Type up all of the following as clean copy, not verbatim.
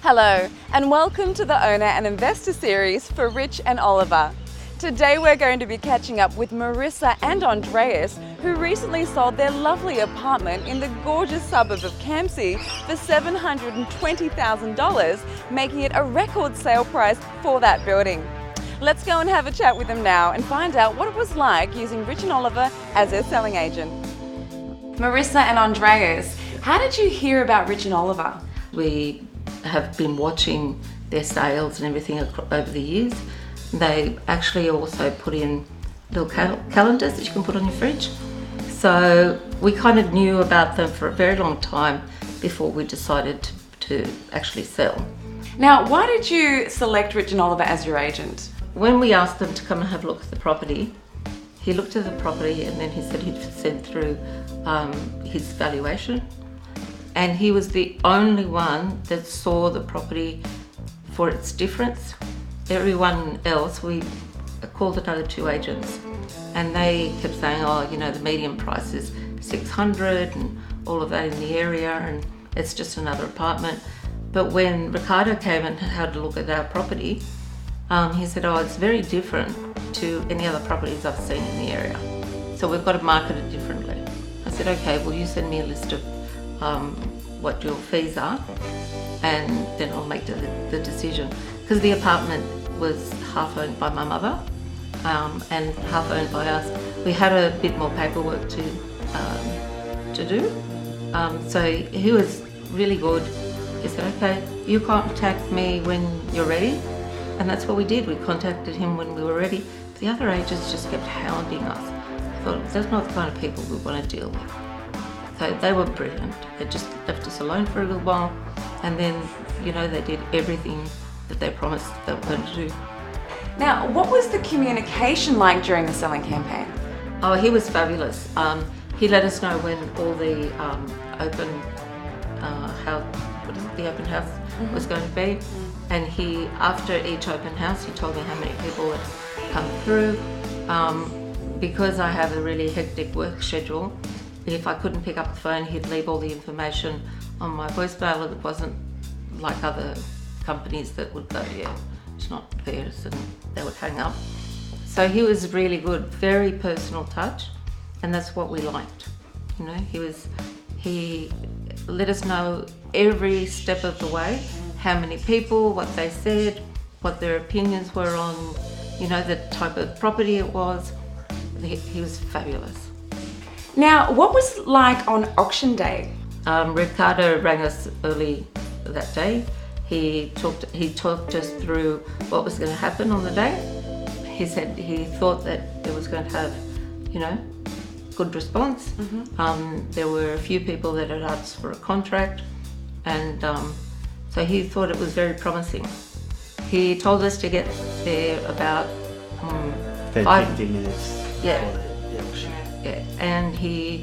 Hello, and welcome to the Owner and Investor series for Rich and Oliva. Today we're going to be catching up with Marissa and Andreas, who recently sold their lovely apartment in the gorgeous suburb of Campsie for $720,000, making it a record sale price for that building. Let's go and have a chat with them now and find out what it was like using Rich and Oliva as their selling agent. Marissa and Andreas, how did you hear about Rich and Oliva? We have been watching their sales and everything over the years. They actually also put in little calendars that you can put on your fridge. So we kind of knew about them for a very long time before we decided to actually sell. Now, why did you select Rich and Oliva as your agent? When we asked them to come and have a look at the property, he looked at the property and then he said he'd send through his valuation. And he was the only one that saw the property for its difference. Everyone else, we called another two agents and they kept saying, oh, you know, the median price is 600 and all of that in the area and it's just another apartment. But when Ricardo came and had a look at our property, he said, oh, it's very different to any other properties I've seen in the area. So we've got to market it differently. I said, okay, well, you send me a list of what your fees are and then I'll make the decision. Because the apartment was half owned by my mother and half owned by us. We had a bit more paperwork to do. So he was really good. He said, okay, you contact me when you're ready. And that's what we did. We contacted him when we were ready. The other agents just kept hounding us. I thought, that's not the kind of people we want to deal with. So they were brilliant. They just left us alone for a little while and then, you know, they did everything that they promised they were going to do. Now, what was the communication like during the selling campaign? Oh, he was fabulous. He let us know when all the open house was going to be. And he, after each open house, he told me how many people had come through. Because I have a really hectic work schedule, if I couldn't pick up the phone, he'd leave all the information on my voicemail, and it wasn't like other companies that would go, yeah, it's not theirs, and they would hang up. So he was really good, very personal touch, and that's what we liked. You know, he let us know every step of the way, how many people, what they said, what their opinions were on, you know, the type of property it was. He was fabulous. Now, what was it like on auction day? Ricardo rang us early that day. He talked us through what was going to happen on the day. He said he thought that it was going to have, you know, good response. There were a few people that had asked for a contract, and so he thought it was very promising. He told us to get there about 15 minutes. Yeah. Yeah, and he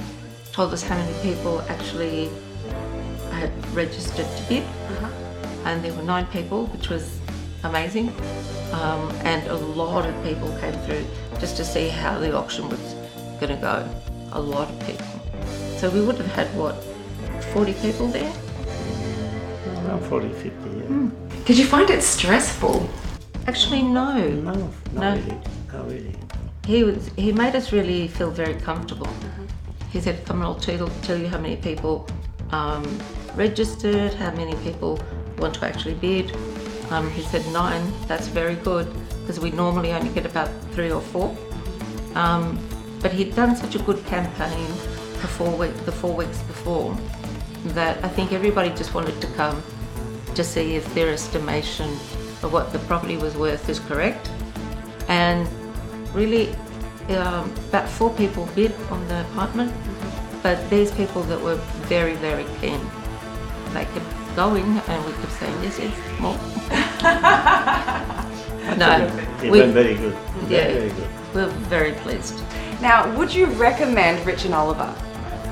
told us how many people actually had registered to bid, and there were 9 people, which was amazing, and a lot of people came through just to see how the auction was going to go. A lot of people. So we would have had, what, 40 people there? Around 40, 50, yeah. Did you find it stressful? Actually, no. No. Really. Not really. He made us really feel very comfortable. He said, come on, I'll tell you how many people registered, how many people want to actually bid. He said 9, that's very good, because we normally only get about 3 or 4. But he'd done such a good campaign the 4 weeks before, that I think everybody just wanted to come to see if their estimation of what the property was worth is correct. And really, about 4 people bid on the apartment, but these people that were very, very keen, they kept going and we kept saying, yes, more. No, it went very good. Yeah, very good. We're very pleased. Now, would you recommend Rich and Oliva?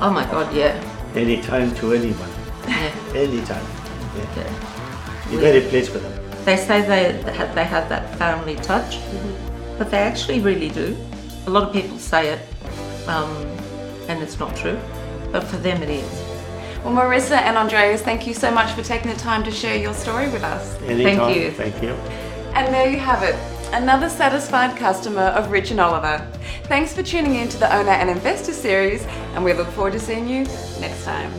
Oh my God, yeah. Anytime to anyone. Yeah. Anytime. Yeah. Yeah. You're very pleased with them. They say they have that family touch, but they actually really do. A lot of people say it, and it's not true, but for them it is. Well, Marissa and Andreas, thank you so much for taking the time to share your story with us. Anytime. Thank you. Thank you. And there you have it, another satisfied customer of Rich and Oliver. Thanks for tuning in to the Owner and Investor series, and we look forward to seeing you next time.